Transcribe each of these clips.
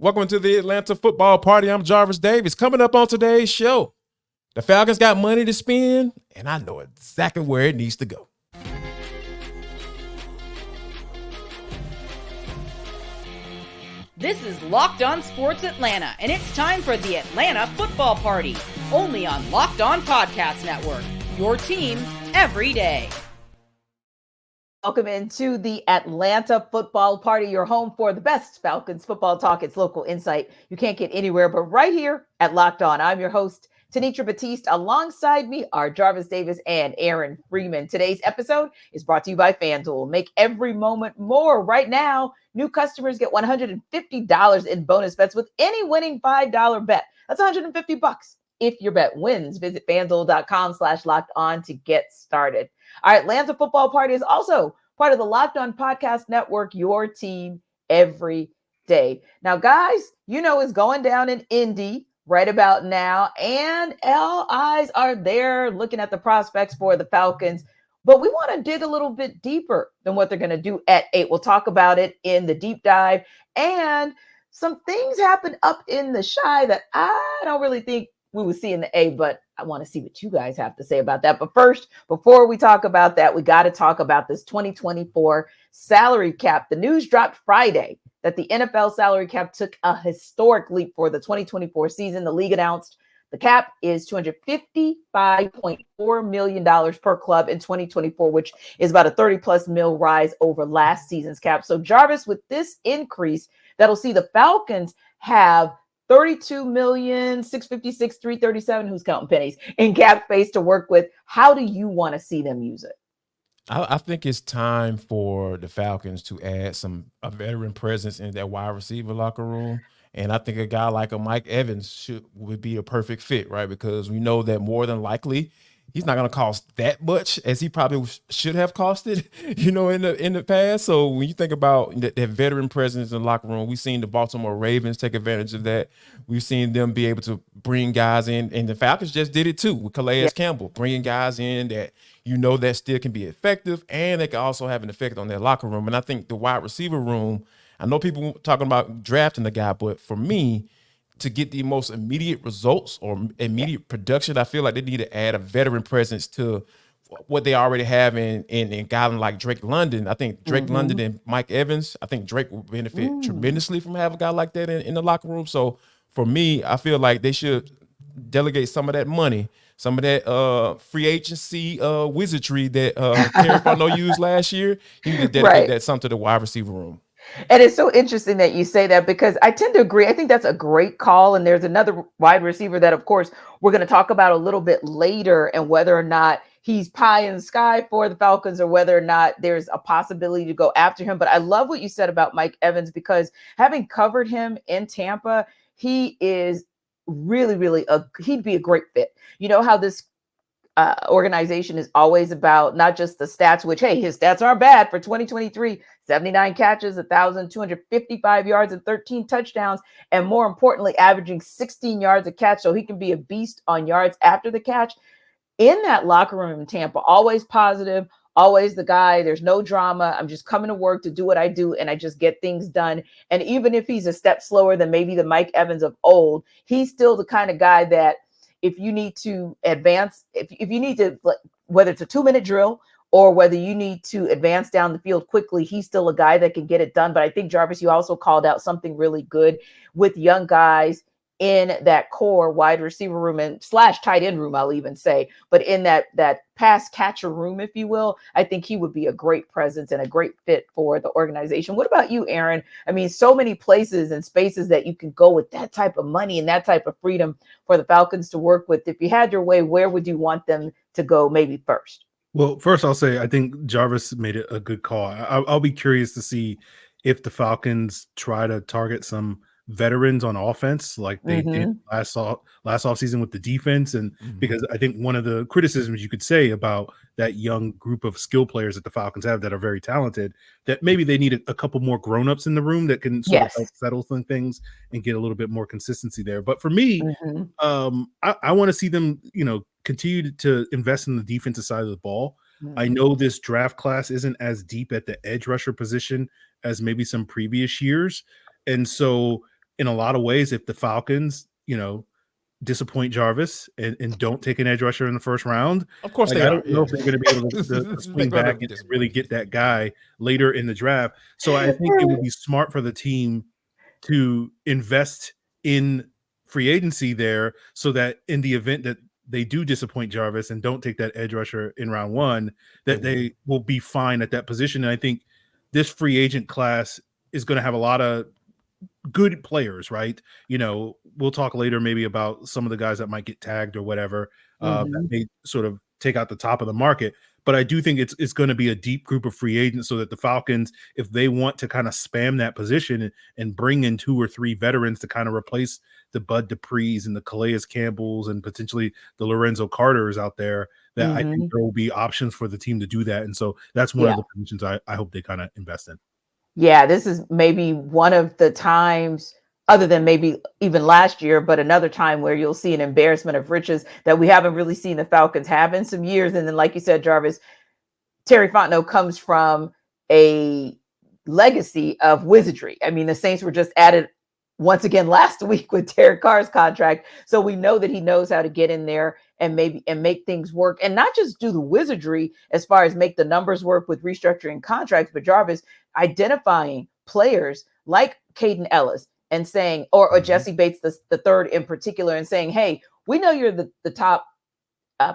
Welcome to the Atlanta Football Party. I'm Jarvis Davis. Coming up on today's show, the Falcons got money to spend, and I know exactly where it needs to go. This is Locked On Sports Atlanta, and it's time for the Atlanta Football Party, only on Locked On Podcast Network, your team every day. Welcome into the Atlanta Football Party, your home for the best Falcons football talk. It's local insight you can't get anywhere but right here at Locked On. I'm your host, Tenitra Batiste. Alongside me are Jarvis Davis and Aaron Freeman. Today's episode is brought to you by FanDuel. Make every moment more. Right now, new customers get $150 in bonus bets with any winning $5 bet. That's $150 if your bet wins. Visit FanDuel.com/LockedOn to get started. Our Atlanta Football Party is also part of the Locked On Podcast Network, your team every day. Now, guys, you know it's going down in Indy right about now, and all eyes are there looking at the prospects for the Falcons. But we want to dig a little bit deeper than what they're going to do at 8. We'll talk about it in the deep dive. And some things happened up in the Shy that I don't really think we would see in the A, but I want to see what you guys have to say about that. But first, before we talk about that, we got to talk about this 2024 salary cap. The news dropped Friday that the NFL salary cap took a historic leap for the 2024 season. The league announced the cap is $255.4 million per club in 2024, which is about a 30+ mil rise over last season's cap. So Jarvis, with this increase, that'll see the Falcons have $32,656,337, who's counting pennies, in cap space to work with. How do you want to see them use it? I think it's time for the Falcons to add a veteran presence in that wide receiver locker room. And I think a guy like a Mike Evans would be a perfect fit, right? Because we know that more than likely he's not going to cost that much as he probably should have costed, in the past. So when you think about that veteran presence in the locker room, we've seen the Baltimore Ravens take advantage of that. We've seen them be able to bring guys in, and the Falcons just did it too with Calais Campbell, bringing guys in that that still can be effective, and they can also have an effect on their locker room. And I think the wide receiver room, I know people talking about drafting the guy, but for me, to get the most immediate results or immediate production, I feel like they need to add a veteran presence to what they already have in guys like Drake London. I think Drake London and Mike Evans, I think Drake will benefit tremendously from having a guy like that in the locker room. So for me, I feel like they should delegate some of that money, some of that free agency wizardry that Terry Fontenot used last year. He need to dedicate that some to the wide receiver room. And it's so interesting that you say that, because I tend to agree. I think that's a great call. And there's another wide receiver that, of course, we're going to talk about a little bit later, and whether or not he's pie in the sky for the Falcons or whether or not there's a possibility to go after him. But I love what you said about Mike Evans, because having covered him in Tampa, he is really, he'd be a great fit. You know how this organization is always about not just the stats, which, hey, his stats aren't bad for 2023, 79 catches, 1,255 yards and 13 touchdowns. And more importantly, averaging 16 yards a catch. So he can be a beast on yards after the catch. In that locker room in Tampa, always positive, always the guy, there's no drama. I'm just coming to work to do what I do, and I just get things done. And even if he's a step slower than maybe the Mike Evans of old, he's still the kind of guy that if you need to advance, if you need to, whether it's a 2-minute drill or whether you need to advance down the field quickly, he's still a guy that can get it done. But I think, Jarvis, you also called out something really good with young guys in that core wide receiver room and / tight end room, I'll even say, but in that pass catcher room, if you will. I think he would be a great presence and a great fit for the organization. What about you, Aaron? I mean, so many places and spaces that you can go with that type of money and that type of freedom for the Falcons to work with. If you had your way, where would you want them to go maybe first? Well, first I'll say I think Jarvis made it a good call. I'll be curious to see if the Falcons try to target some veterans on offense like they did last offseason with the defense. And because I think one of the criticisms you could say about that young group of skill players that the Falcons have that are very talented, that maybe they need a couple more grownups in the room that can sort of help settle some things and get a little bit more consistency there. But for me, I want to see them, continue to invest in the defensive side of the ball. I know this draft class isn't as deep at the edge rusher position as maybe some previous years. And so in a lot of ways, if the Falcons, disappoint Jarvis and don't take an edge rusher in the first round, Of course like, they I are. don't know Yeah. if they're going to be able to swing back and really get that guy later in the draft. So I think it would be smart for the team to invest in free agency there, so that in the event that they do disappoint Jarvis and don't take that edge rusher in round one, that they will be fine at that position. And I think this free agent class is going to have a lot of good players, right? We'll talk later maybe about some of the guys that might get tagged or whatever, that may sort of take out the top of the market. But I do think it's going to be a deep group of free agents, so that the Falcons, if they want to kind of spam that position and bring in 2 or 3 veterans to kind of replace the Bud Duprees and the Calais Campbells and potentially the Lorenzo Carters out there, that I think there will be options for the team to do that. And so that's one of the positions I hope they kind of invest in. Yeah, this is maybe one of the times, other than maybe even last year, but another time where you'll see an embarrassment of riches that we haven't really seen the Falcons have in some years. And then, like you said, Jarvis, Terry Fontenot comes from a legacy of wizardry. I mean, the Saints were just added once again last week with Derek Carr's contract. So we know that he knows how to get in there and make things work, and not just do the wizardry as far as make the numbers work with restructuring contracts, but Jarvis identifying players like Caden Ellis and saying, or Jesse Bates, the third in particular, and saying, hey, we know you're the top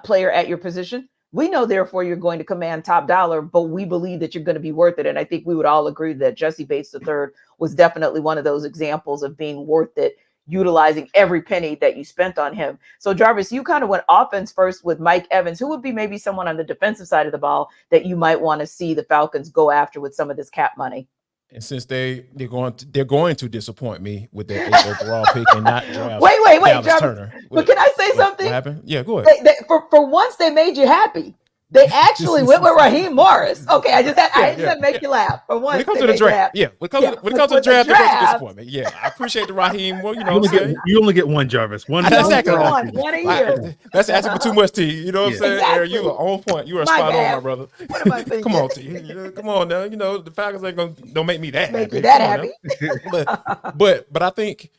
player at your position. We know, therefore, you're going to command top dollar, but we believe that you're going to be worth it. And I think we would all agree that Jesse Bates III was definitely one of those examples of being worth it, utilizing every penny that you spent on him. So, Jarvis, you kind of went offense first with Mike Evans. Who would be maybe someone on the defensive side of the ball that you might want to see the Falcons go after with some of this cap money? And since they're going to disappoint me with their 8th overall pick and not draft wait, Jarvis Jarvis, Turner. But can I say something? What happened? Yeah, go ahead. For once, they made you happy. They actually went with Raheem Morris. Okay, I just had to make you laugh. For once, when it comes to the draft, when it comes to the draft, it comes to disappointment. Yeah, I appreciate the Raheem. Well, you only get one, Jarvis. One. That's exactly one a year. That's asking for too much, T. You know what I'm saying? Exactly. Aaron, you are on point. You are spot on, my brother. What am I thinking? Come on, T. Come on now. The Falcons ain't don't make me that happy. You that happy. But I think,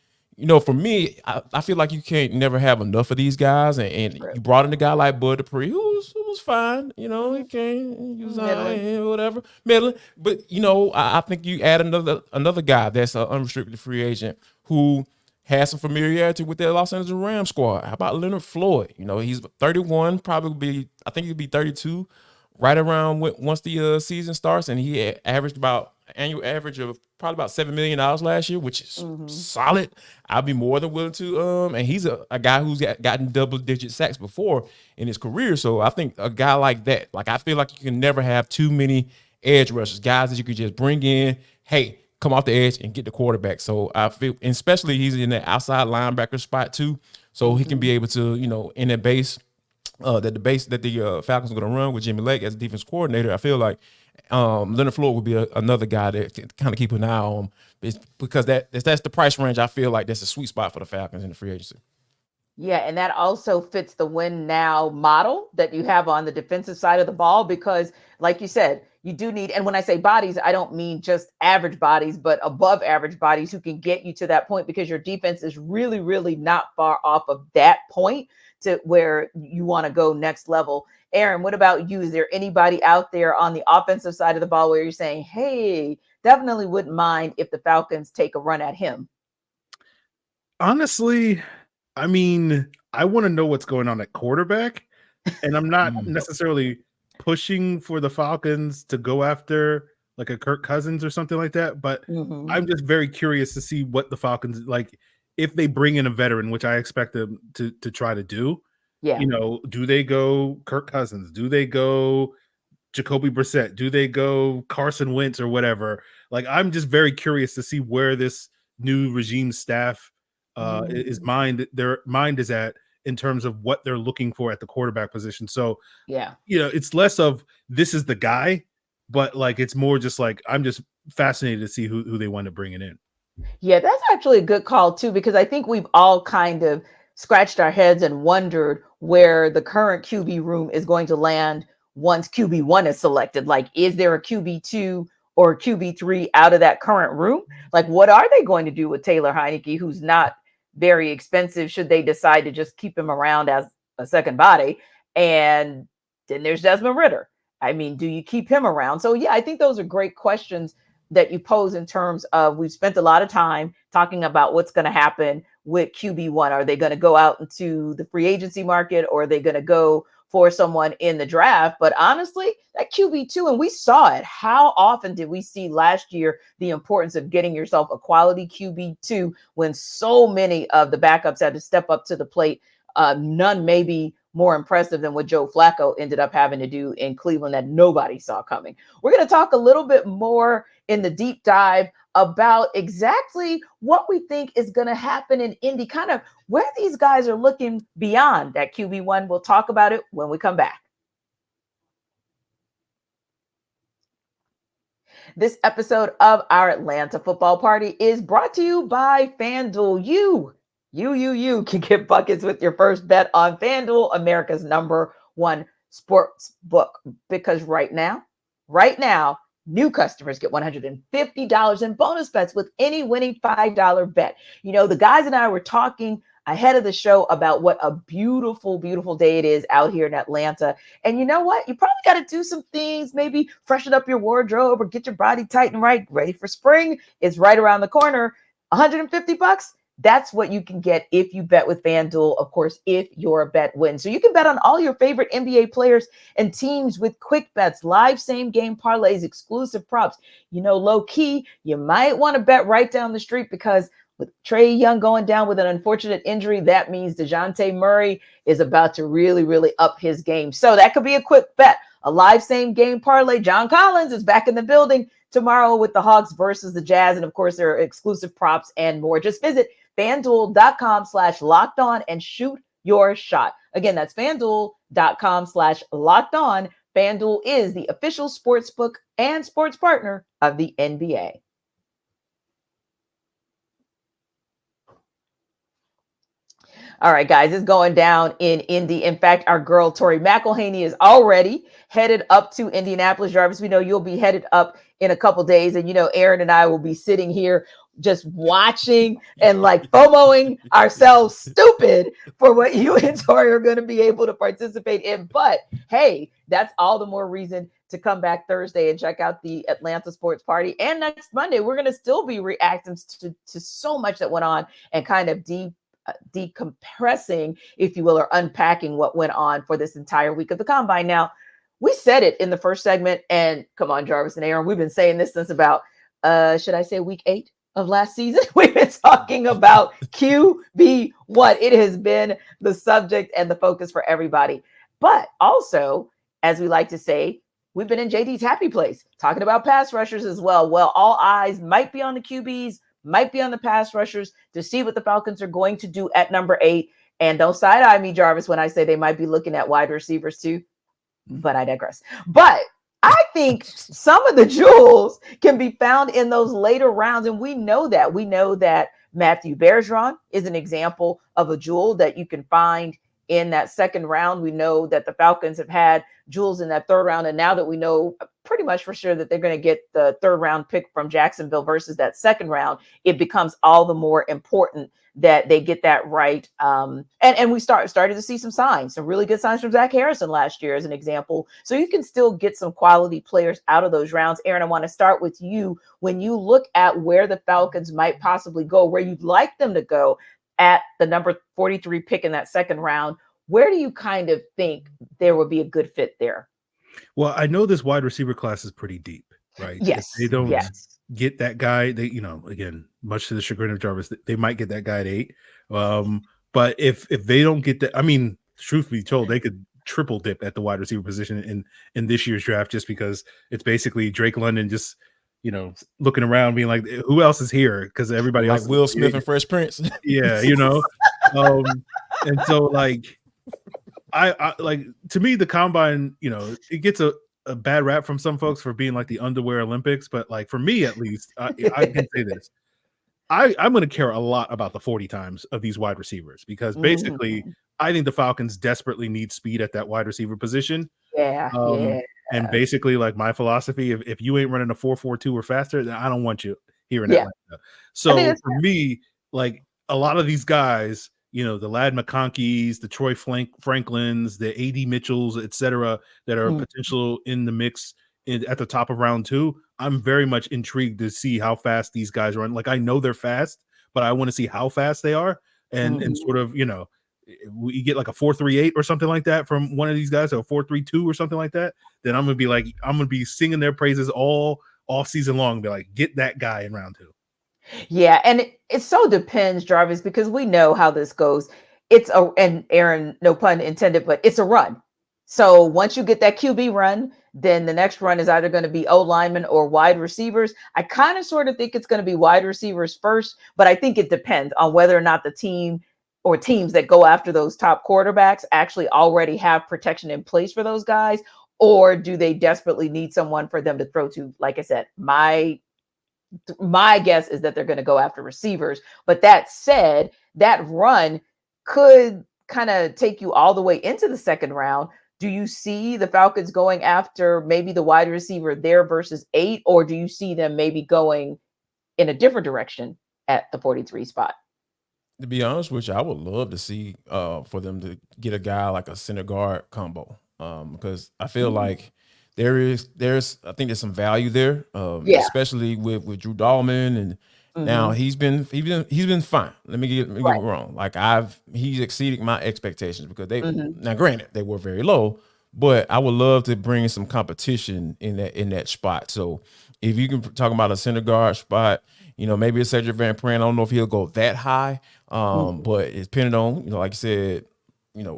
for me, I feel like you can't never have enough of these guys. And you brought in a guy like Bud Dupree, who was fine. He was whatever, middling. But, I think you add another guy that's an unrestricted free agent who has some familiarity with that Los Angeles Rams squad. How about Leonard Floyd? He's 31, I think he'll be 32 right around once the season starts. And he averaged about annual average of probably about $7 million last year, which is solid. I'd be more than willing to. And he's a guy who's gotten double-digit sacks before in his career. So I think a guy like that, I feel like you can never have too many edge rushers, guys that you could just bring in, hey, come off the edge and get the quarterback. So I feel, and especially he's in the outside linebacker spot too, so he can be able to, in that base, that the Falcons are going to run with Jimmy Lake as defense coordinator. I feel like Leonard Floyd would be another guy that can kind of keep an eye on, because that's the price range. I feel like that's a sweet spot for the Falcons in the free agency. Yeah, and that also fits the win now model that you have on the defensive side of the ball, because like you said, you do need, and when I say bodies, I don't mean just average bodies, but above average bodies who can get you to that point, because your defense is really, really not far off of that point to where you want to go next level. Aaron, what about you? Is there anybody out there on the offensive side of the ball where you're saying, hey, definitely wouldn't mind if the Falcons take a run at him? Honestly, I mean, I want to know what's going on at quarterback, and I'm not necessarily pushing for the Falcons to go after like a Kirk Cousins or something like that, but I'm just very curious to see what the Falcons, like, if they bring in a veteran, which I expect them to try to do. Yeah. Do they go Kirk Cousins? Do they go Jacoby Brissett? Do they go Carson Wentz or whatever? Like, I'm just very curious to see where this new regime staff their mind is at in terms of what they're looking for at the quarterback position. So, it's less of this is the guy, but like, it's more just like, I'm just fascinated to see who they want to bring it in. Yeah, that's actually a good call too, because I think we've all kind of scratched our heads and wondered where the current QB room is going to land once QB1 is selected. Like, is there a QB2 or QB3 out of that current room. Like, what are they going to do with Taylor Heineke, who's not very expensive, should they decide to just keep him around as a second body? And then there's Desmond Ridder. I mean, do you keep him around? So, yeah, I think those are great questions that you pose in terms of, we've spent a lot of time talking about what's going to happen with QB1. Are they going to go out into the free agency market, or are they going to go for someone in the draft? But honestly, that QB2, and we saw it. How often did we see last year the importance of getting yourself a quality QB2 when so many of the backups had to step up to the plate? None maybe more impressive than what Joe Flacco ended up having to do in Cleveland that nobody saw coming. We're going to talk a little bit more in the deep dive about exactly what we think is going to happen in Indy, kind of where these guys are looking beyond that QB1. We'll talk about it when we come back. This episode of our Atlanta Football Party is brought to you by FanDuel. You can get buckets with your first bet on FanDuel, America's #1 sports book. Because right now, new customers get $150 in bonus bets with any winning $5 bet. You know, the guys and I were talking ahead of the show about what a beautiful, beautiful day it is out here in Atlanta. And you know what? You probably got to do some things, maybe freshen up your wardrobe or get your body tight and right, ready for spring. It's right around the corner. $150. That's what you can get if you bet with FanDuel, of course, if your bet wins. So you can bet on all your favorite NBA players and teams with quick bets, live same-game parlays, exclusive props. You know, low-key, you might want to bet right down the street, because with Trae Young going down with an unfortunate injury, that means DeJounte Murray is about to really, really up his game. So that could be a quick bet. A live same-game parlay. John Collins is back in the building tomorrow with the Hawks versus the Jazz. And, of course, there are exclusive props and more. Just visit FanDuel.com/lockedon and shoot your shot. Again, that's FanDuel.com/lockedon. FanDuel is the official sportsbook and sports partner of the NBA. All right, guys, it's going down in Indy. In fact, our girl Tori McElhaney is already headed up to Indianapolis. Jarvis, we know you'll be headed up in a couple days. And, you know, Aaron and I will be sitting here just watching and like FOMOing ourselves stupid for what you and Tori are going to be able to participate in. But hey, that's all the more reason to come back Thursday and check out the Atlanta Sports Party. And next Monday, we're going to still be reacting to so much that went on and kind of decompressing, if you will, or unpacking what went on for this entire week of the Combine. Now, we said it in the first segment, and come on, Jarvis and Aaron, we've been saying this since about, should I say week 8 of last season? We've been talking about QB1. It has been the subject and the focus for everybody. But also, as we like to say, we've been in JD's happy place, talking about pass rushers as well. Well, all eyes might be on the QBs, might be on the pass rushers to see what the Falcons are going to do at number 8. And don't side-eye me, Jarvis, when I say they might be looking at wide receivers too, but I digress. But I think some of the jewels can be found in those later rounds, and we know that. We know that Matthew Bergeron is an example of a jewel that you can find in that second round. We know that the Falcons have had jewels in that third round, and now that we know pretty much for sure that they're going to get the third round pick from Jacksonville versus that second round, it becomes all the more important that they get that right. And we started to see some really good signs from Zach Harrison last year as an example. So you can still get some quality players out of those rounds. Aaron, I want to start with you. When you look at where the Falcons might possibly go, where you'd like them to go at the number 43 pick in that second round, where do you kind of think there would be a good fit there? Well, I know this wide receiver class is pretty deep, right? Yes. If they don't get that guy, they, you know, again, much to the chagrin of Jarvis, they might get that guy at 8. But if they don't get that, I mean, truth be told, they could triple dip at the wide receiver position in this year's draft, just because it's basically Drake London just, you know, looking around being like, who else is here? Because everybody like else, Will Smith and Fresh Prince. Yeah, you know. And so like I like, to me, the Combine, you know, it gets a bad rap from some folks for being like the underwear Olympics, but like for me at least, I can say this. I'm going to care a lot about the 40 times of these wide receivers, because basically I think the Falcons desperately need speed at that wide receiver position. Yeah. And basically, like my philosophy, if you ain't running a 4.42 or faster, then I don't want you here in Yeah. Atlanta. I think So that's for me, like a lot of these guys, the Lad McConkeys, the Troy Franklins, the AD Mitchells, etc., that are potential in the mix at the top of round 2, I'm very much intrigued to see how fast these guys run. Like I know they're fast, but I want to see how fast they are, and sort of we get like a 4.38 or something like that from one of these guys, or a 4.32 or something like that, then I'm gonna be singing their praises all season long. Be like, get that guy in round 2. Yeah, and it so depends, Jarvis, because we know how this goes. And Aaron, no pun intended, but it's a run. So once you get that QB run, then the next run is either going to be O linemen or wide receivers. I kind of sort of think it's going to be wide receivers first, but I think it depends on whether or not the team or teams that go after those top quarterbacks actually already have protection in place for those guys, or do they desperately need someone for them to throw to? Like I said, my guess is that they're going to go after receivers. But that said, that run could kind of take you all the way into the second round. Do you see the Falcons going after maybe the wide receiver there versus 8, or do you see them maybe going in a different direction at the 43 spot? To be honest with you, I would love to see for them to get a guy like a center guard combo, because I feel like there's I think there's some value there, especially with Drew Dahlman, and now he's been fine. Let me get it wrong. Like he's exceeded my expectations, because now granted they were very low, but I would love to bring some competition in that spot. So if you can talk about a center guard spot, maybe a Cedric Van Pran. I don't know if he'll go that high, but it's depending on, like you said,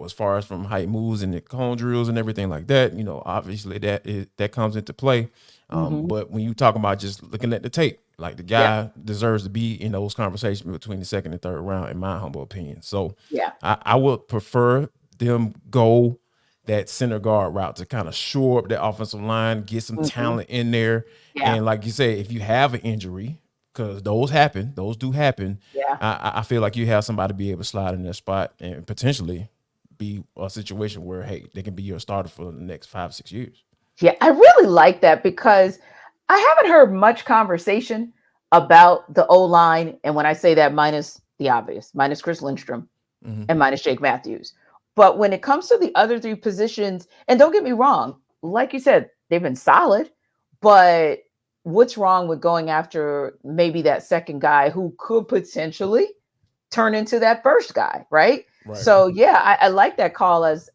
as far as from how he moves and the cone drills and everything like that, obviously that comes into play. But when you talk about just looking at the tape, like the guy deserves to be in those conversations between the second and third round, in my humble opinion. So I would prefer them go that center guard route to kind of shore up that offensive line, get some talent in there. And like you say, if you have an injury, because those do happen. I feel like you have somebody be able to slide in that spot and potentially be a situation where, hey, they can be your starter for the next 5-6 years. Yeah, I really like that, because I haven't heard much conversation about the O-line. And when I say that, minus the obvious, minus Chris Lindstrom and minus Jake Matthews. But when it comes to the other 3 positions, and don't get me wrong, like you said, they've been solid, but what's wrong with going after maybe that second guy who could potentially turn into that first guy, right? So I like that call as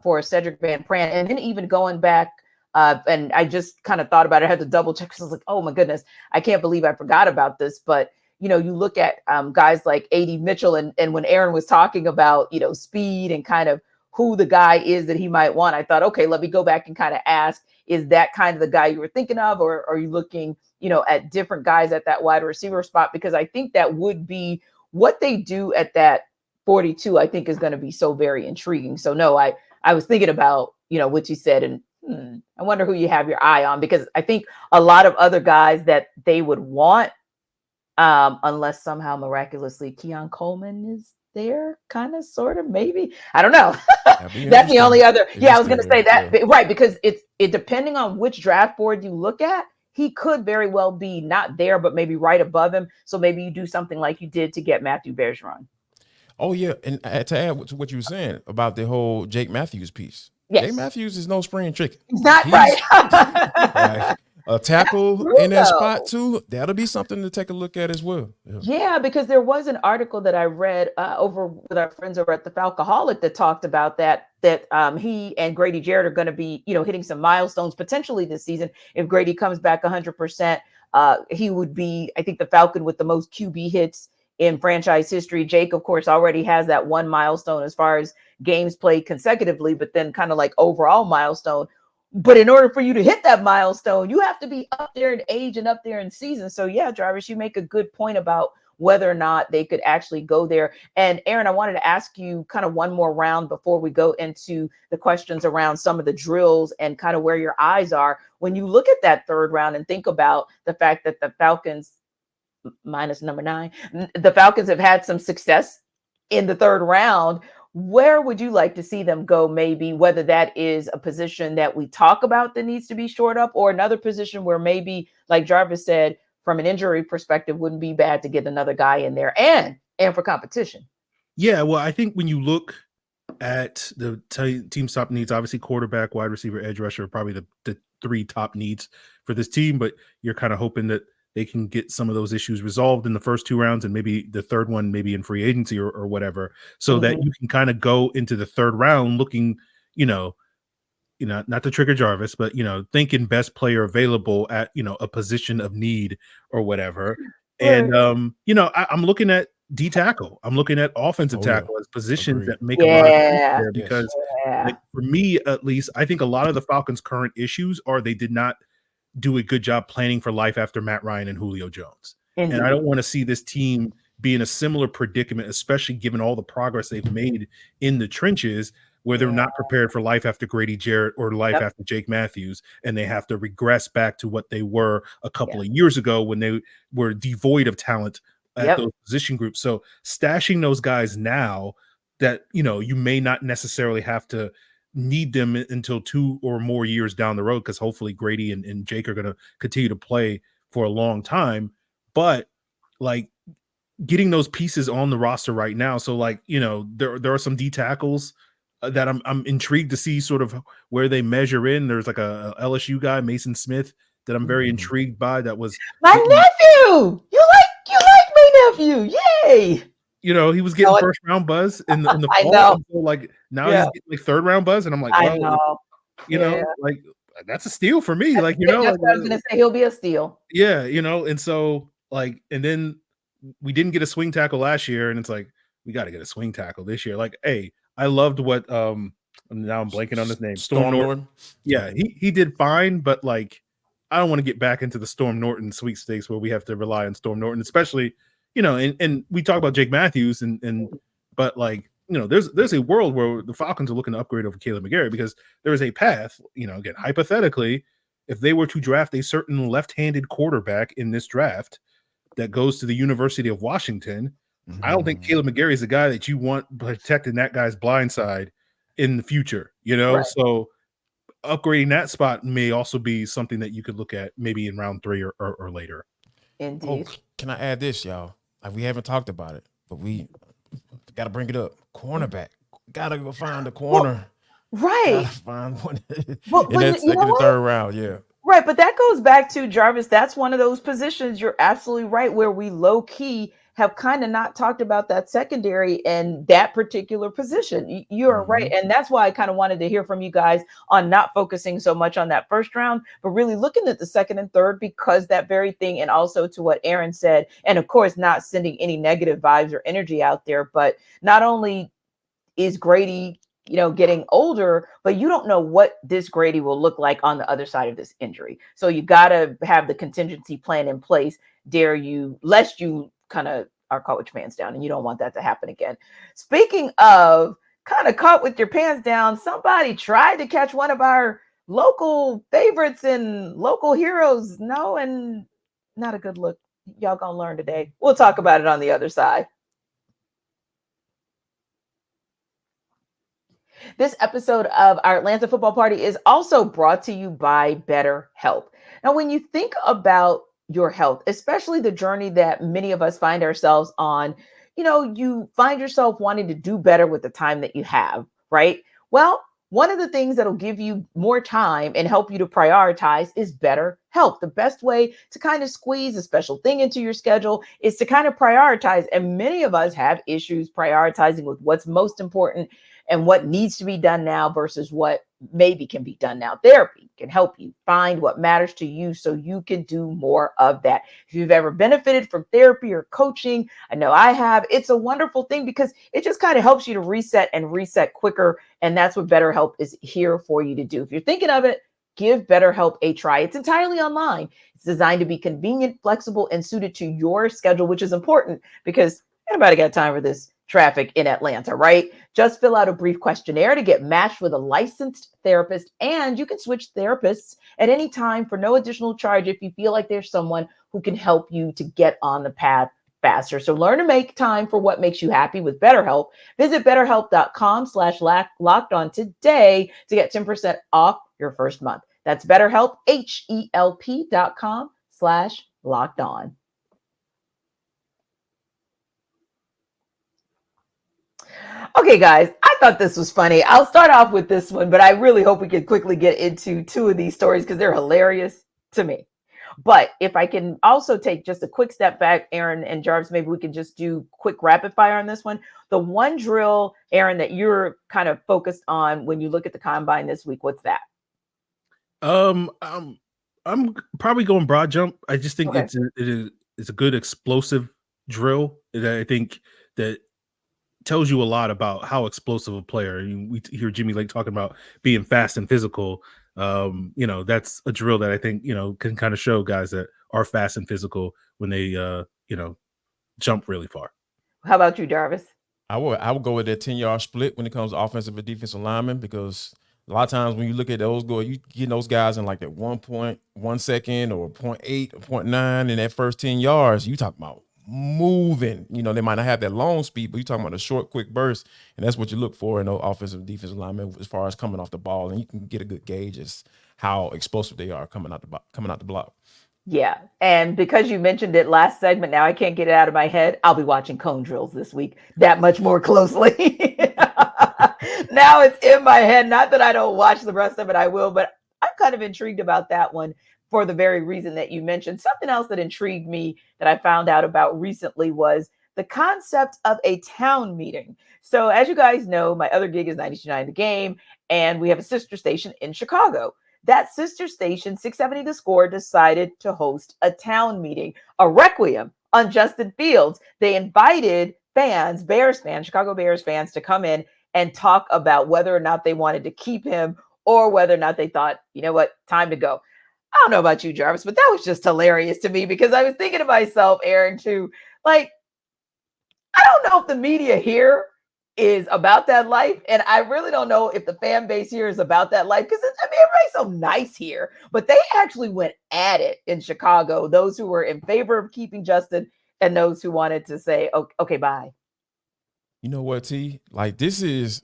for Cedric Van Pran. And then even going back, and I just kind of thought about it, I had to double check, because I was like, oh my goodness, I can't believe I forgot about this. But you look at guys like AD Mitchell, and when Aaron was talking about speed and kind of who the guy is that he might want, I thought, okay, let me go back and kind of ask, is that kind of the guy you were thinking of, or are you looking, at different guys at that wide receiver spot? Because I think that would be what they do at that 42, I think is going to be so very intriguing. So no, I was thinking about, what you said, and I wonder who you have your eye on, because I think a lot of other guys that they would want, unless somehow miraculously Keon Coleman is there, kind of, sort of, maybe, I don't know. That's the only other. I was going to say that, right, because it depending on which draft board you look at, he could very well be not there, but maybe right above him. So maybe you do something like you did to get Matthew Bergeron. Oh yeah, and to add to what you were saying about the whole Jake Matthews piece. Yes. Jake Matthews is no spring chicken. He's not right. Like, a tackle in that spot too, that'll be something to take a look at as well. Yeah, because there was an article that I read over with our friends over at the Falcoholic that talked about that he and Grady Jarrett are going to be, hitting some milestones potentially this season. If Grady comes back 100%, he would be, I think, the Falcon with the most QB hits in franchise history. Jake, of course, already has that one milestone as far as games played consecutively, but then kind of like overall milestone. But in order for you to hit that milestone, you have to be up there in age and up there in season. So yeah, Jarvis, you make a good point about whether or not they could actually go there. And Aaron, I wanted to ask you kind of one more round before we go into the questions around some of the drills and kind of where your eyes are. When you look at that third round and think about the fact that the Falcons, minus number 9, the Falcons have had some success in the third round. Where would you like to see them go? Maybe whether that is a position that we talk about that needs to be shored up, or another position where maybe, like Jarvis said, from an injury perspective, wouldn't be bad to get another guy in there and for competition. Yeah, well, I think when you look at the team's top needs, obviously quarterback, wide receiver, edge rusher are probably the three top needs for this team, but you're kind of hoping that they can get some of those issues resolved in the first 2 rounds and maybe the third one, maybe in free agency or whatever, so that you can kind of go into the third round looking, not to trigger Jarvis, but, thinking best player available at, a position of need or whatever. Right. And, I'm looking at D tackle. I'm looking at offensive tackle as positions that make a lot of sense there because like, for me, at least, I think a lot of the Falcons' current issues are they did not do a good job planning for life after Matt Ryan and Julio Jones. Indeed. And I don't want to see this team be in a similar predicament, especially given all the progress they've made in the trenches, where they're not prepared for life after Grady Jarrett or life after Jake Matthews, and they have to regress back to what they were a couple of years ago when they were devoid of talent at those position groups. So stashing those guys now that, you may not necessarily have to need them until 2 or more years down the road, because hopefully Grady and Jake are going to continue to play for a long time. But like getting those pieces on the roster right now. So like, there are some D tackles that I'm intrigued to see sort of where they measure in. There's like a LSU guy, Mason Smith, that I'm very intrigued by. That was my nephew. You like my nephew. Yay. He was getting first round buzz in the fall. I know. So like now he's getting like third round buzz, and I'm like, well, like that's a steal for me. Like, that's what I was gonna say. He'll be a steal. Yeah, and so like, and then we didn't get a swing tackle last year, and it's like we got to get a swing tackle this year. Like, hey, I loved what now I'm blanking on his name. Storm Norton. Yeah, he did fine, but like I don't want to get back into the Storm Norton sweepstakes where we have to rely on Storm Norton, especially. And we talk about Jake Matthews but like, there's a world where the Falcons are looking to upgrade over Caleb McGarry because there is a path, again, hypothetically, if they were to draft a certain left-handed quarterback in this draft that goes to the University of Washington, I don't think Caleb McGarry is the guy that you want protecting that guy's blind side in the future, Right. So upgrading that spot may also be something that you could look at maybe in round 3 or later. Indeed. Oh, can I add this, y'all? Like, we haven't talked about it, but we got to bring it up. Cornerback. Got to go find a corner. Right. Find one in But that second and third round. Yeah. Right. But that goes back to Jarvis. That's one of those positions. You're absolutely right. Where we low key have kind of not talked about that secondary and that particular position. You're right. And that's why I kind of wanted to hear from you guys on not focusing so much on that first round, but really looking at the second and third, because that very thing. And also to what Aaron said, and of course, not sending any negative vibes or energy out there, but not only is Grady, getting older, but you don't know what this Grady will look like on the other side of this injury. So you got to have the contingency plan in place, lest you kind of are caught with your pants down, and you don't want that to happen again. Speaking of kind of caught with your pants down, somebody tried to catch one of our local favorites and local heroes. No, and not a good look. Y'all gonna learn today. We'll talk about it on the other side. This episode of our Atlanta Football Party is also brought to you by BetterHelp. Now, when you think about your health, especially the journey that many of us find ourselves on, you find yourself wanting to do better with the time that you have, right? Well, one of the things that'll give you more time and help you to prioritize is BetterHelp. The best way to kind of squeeze a special thing into your schedule is to kind of prioritize. And many of us have issues prioritizing with what's most important and what needs to be done now versus what maybe can be done now. Therapy can help you find what matters to you so you can do more of that. If you've ever benefited from therapy or coaching, I know I have. It's a wonderful thing because it just kind of helps you to reset quicker. And that's what BetterHelp is here for you to do. If you're thinking of it, give BetterHelp a try. It's entirely online. It's designed to be convenient, flexible, and suited to your schedule, which is important because anybody got time for this traffic in Atlanta, right? Just fill out a brief questionnaire to get matched with a licensed therapist, and you can switch therapists at any time for no additional charge if you feel like there's someone who can help you to get on the path faster. So learn to make time for what makes you happy with BetterHelp. Visit BetterHelp.com/locked on today to get 10% off your first month. That's BetterHelp, HELP.com/locked on. Okay, guys, I thought this was funny. I'll start off with this one, but I really hope we can quickly get into two of these stories because they're hilarious to me. But if I can also take just a quick step back, Aaron and Jarvis, maybe we can just do quick rapid fire on this one. The one drill, Aaron, that you're kind of focused on when you look at the combine this week, what's that? I'm probably going broad jump. I just think Okay. it's a good explosive drill that I think that tells you a lot about how explosive a player. I mean, we hear Jimmy Lake talking about being fast and physical. That's a drill that I think, can kind of show guys that are fast and physical when they, jump really far. How about you, Jarvis? I would go with that 10-yard split when it comes to offensive and defensive linemen, because a lot of times when you look at those goals, you get those guys in like that 1.1 second or 0.8 or 0.9 in that first 10 yards. You talk about moving. They might not have that long speed, but you're talking about a short, quick burst, and that's what you look for in those offensive and defensive linemen as far as coming off the ball, and you can get a good gauge as how explosive they are coming out the block. Yeah, and because you mentioned it last segment, now I can't get it out of my head. I'll be watching cone drills this week that much more closely. Now it's in my head. Not that I don't watch the rest of it, I will, but I'm kind of intrigued about that one for the very reason that you mentioned. Something else that intrigued me that I found out about recently was the concept of a town meeting. So as you guys know, my other gig is 92.9 The Game, and we have a sister station in Chicago. That sister station, 670 The Score, decided to host a town meeting, a requiem on Justin Fields. They invited fans, Chicago Bears fans, to come in and talk about whether or not they wanted to keep him or whether or not they thought, you know what, time to go. I don't know about you, Jarvis, but that was just hilarious to me because I was thinking to myself, Aaron, too, like, I don't know if the media here is about that life. And I really don't know if the fan base here is about that life because everybody's so nice here, but they actually went at it in Chicago. Those who were in favor of keeping Justin and those who wanted to say, okay, bye. You know what, T? Like, this is,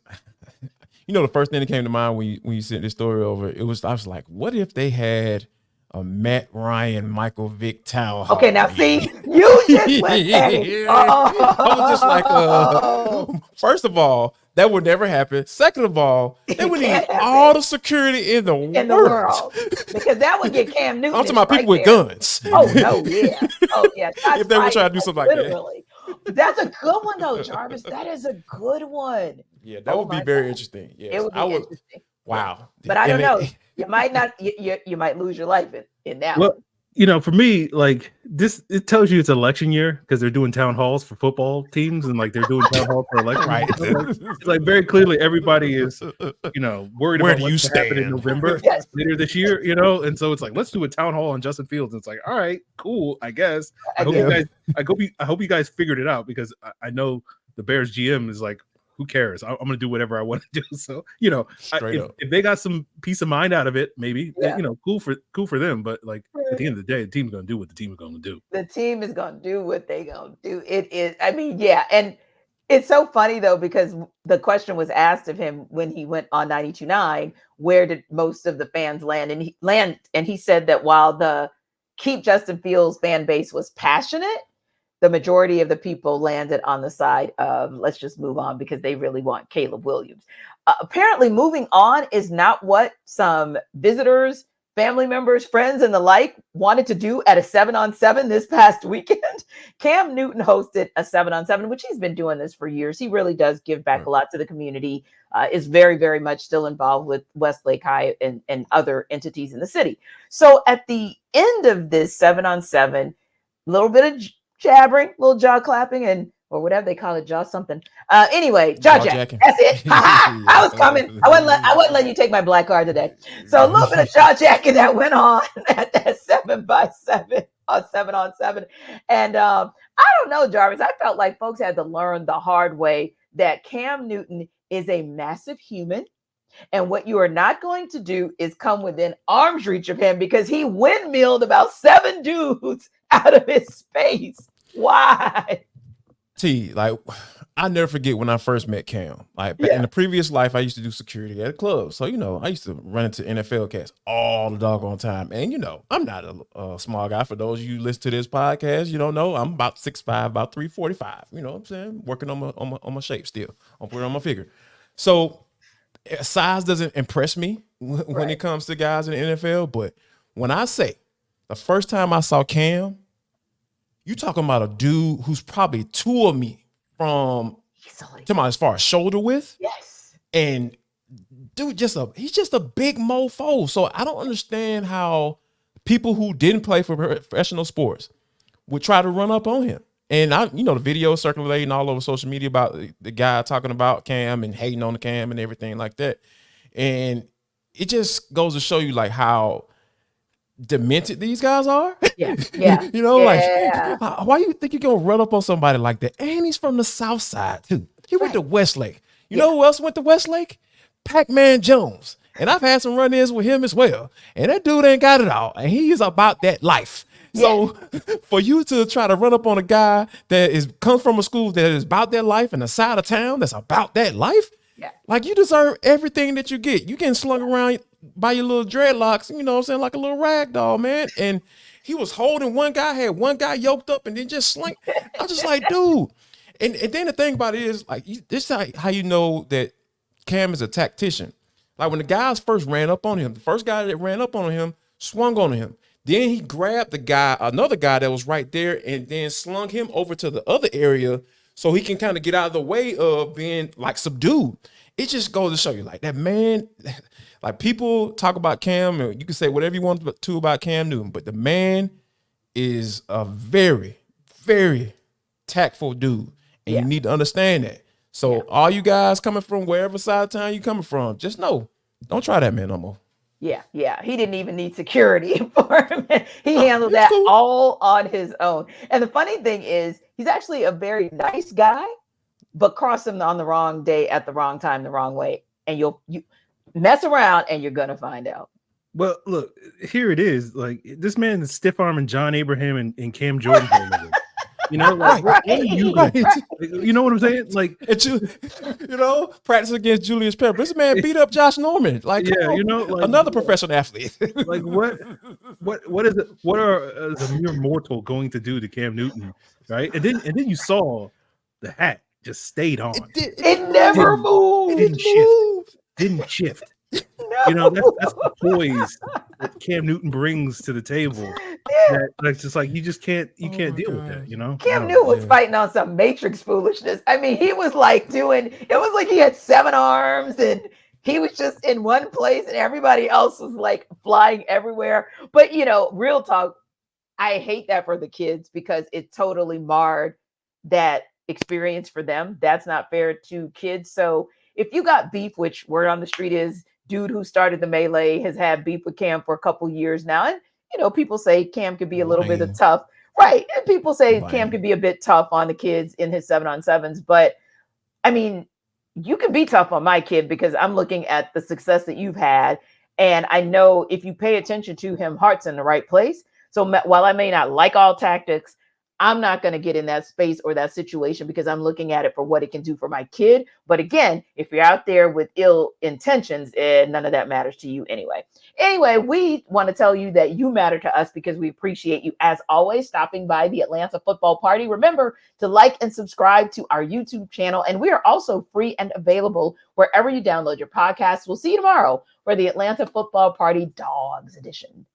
the first thing that came to mind when you sent this story over, I was like, what if they had a Matt Ryan, Michael Vick town hall? Okay, now see, you just went at it. I was just like, first of all, that would never happen. Second of all, they would need all the security in the world. Because that would get Cam Newton. I'm talking about people with guns. Oh, no, yeah. Oh, yeah. If they would try to do something like that. That's a good one, though, Jarvis. That is a good one. Yeah, that would be very interesting. Yes. It would be interesting. Wow. But I don't know. You might not. You might lose your life in that one. For me, like this, it tells you it's election year because they're doing town halls for football teams and like they're doing town halls for election. Right. It's like very clearly everybody is, worried about what's happening in November later this year, and so it's like, let's do a town hall on Justin Fields. And it's like, all right, cool, I guess. I hope you guys figured it out because I know the Bears GM is like, who cares? I'm going to do whatever I want to do. So, if they got some peace of mind out of it, maybe, cool for them. But like at the end of the day, the team's going to do what the team is going to do. The team is going to do what they're going to do. It is. I mean, yeah. And it's so funny, though, because the question was asked of him when he went on 92.9, where did most of the fans land? And he said that while the Keep Justin Fields fan base was passionate, the majority of the people landed on the side of let's just move on because they really want Caleb Williams. Apparently moving on is not what some visitors, family members, friends, and the like wanted to do at a 7-on-7 this past weekend. Cam Newton hosted a 7-on-7, which he's been doing this for years. He really does give back a lot to the community, is very, very much still involved with Westlake High and other entities in the city. So at the end of this 7-on-7, a little bit of jabbering, little jaw clapping, or whatever they call it, jaw something. Anyway, jaw jacking. That's it. I was coming. I wouldn't let you take my black card today. So a little bit of jaw jacking that went on at that 7x7 on 7-on-7. And I don't know, Jarvis. I felt like folks had to learn the hard way that Cam Newton is a massive human. And what you are not going to do is come within arm's reach of him because he windmilled about 7 dudes out of his space. Why? Like, I never forget when I first met Cam. Like, in the previous life, I used to do security at a club. So, I used to run into NFL cats all the doggone time. And, I'm not a small guy. For those of you who listen to this podcast, you don't know, I'm about 6'5", about 345. You know what I'm saying? Working on my shape still. I'm putting on my figure. So, size doesn't impress me when it comes to guys in the NFL. But when I say the first time I saw Cam, you talking about a dude who's probably 2 of me from as far as shoulder width. Yes. And dude, he's just a big mofo. So I don't understand how people who didn't play for professional sports would try to run up on him. And the video circulating all over social media about the guy talking about Cam and hating on the Cam and everything like that. And it just goes to show you like how demented these guys are. Yeah. Like, why you think you're gonna run up on somebody like that? And he's from the South Side too. He went to Westlake. You know who else went to Westlake? Pac-Man Jones. And I've had some run-ins with him as well. And that dude ain't got it all. And he is about that life. So for you to try to run up on a guy that comes from a school that is about that life and a side of town that's about that life, like, you deserve everything that you get. You getting slung around by your little dreadlocks, you know what I'm saying, like a little rag doll, man. And he was holding one guy, had one guy yoked up and then just slink. I was just like, dude. And then the thing about it is, like, this is how you know that Cam is a tactician. Like, when the guys first ran up on him, the first guy that ran up on him swung on him. Then he grabbed another guy that was right there, and then slung him over to the other area so he can kind of get out of the way of being, like, subdued. It just goes to show you, like, that man, like, people talk about Cam, and you can say whatever you want to about Cam Newton, but the man is a very, very tactful dude, and you need to understand that. So all you guys coming from wherever side of town you coming from, just know, don't try that man no more. Yeah. He didn't even need security for him. He handled that all on his own. And the funny thing is, he's actually a very nice guy, but cross him on the wrong day at the wrong time, the wrong way, and you mess around and you're gonna find out. Well, look, here it is. Like, this man is stiff arming John Abraham and Cam Jordan. You know, like, you know what I'm saying? Like, practice against Julius Pepper. This man beat up Josh Norman. Like, like, another professional athlete. Like, what is it? What are the mere mortal going to do to Cam Newton, right? And then you saw the hat just stayed on. It never moved. It didn't shift. No. That's the poise that Cam Newton brings to the table. That's just like, you can't deal with that, Cam Newton was fighting on some Matrix foolishness. I mean, he was like it was like he had 7 arms and he was just in one place and everybody else was like flying everywhere. But real talk, I hate that for the kids because it totally marred that experience for them. That's not fair to kids. So if you got beef, which word on the street is, dude who started the melee has had beef with Cam for a couple years now. And, people say Cam could be a little bit of tough. Right. And people say Cam could be a bit tough on the kids in his 7-on-7s. But, I mean, you can be tough on my kid because I'm looking at the success that you've had. And I know if you pay attention to him, heart's in the right place. So while I may not like all tactics, I'm not going to get in that space or that situation because I'm looking at it for what it can do for my kid. But again, if you're out there with ill intentions, none of that matters to you anyway. Anyway, we want to tell you that you matter to us because we appreciate you, as always, stopping by the Atlanta Football Party. Remember to like and subscribe to our YouTube channel. And we are also free and available wherever you download your podcasts. We'll see you tomorrow for the Atlanta Football Party Dogs Edition.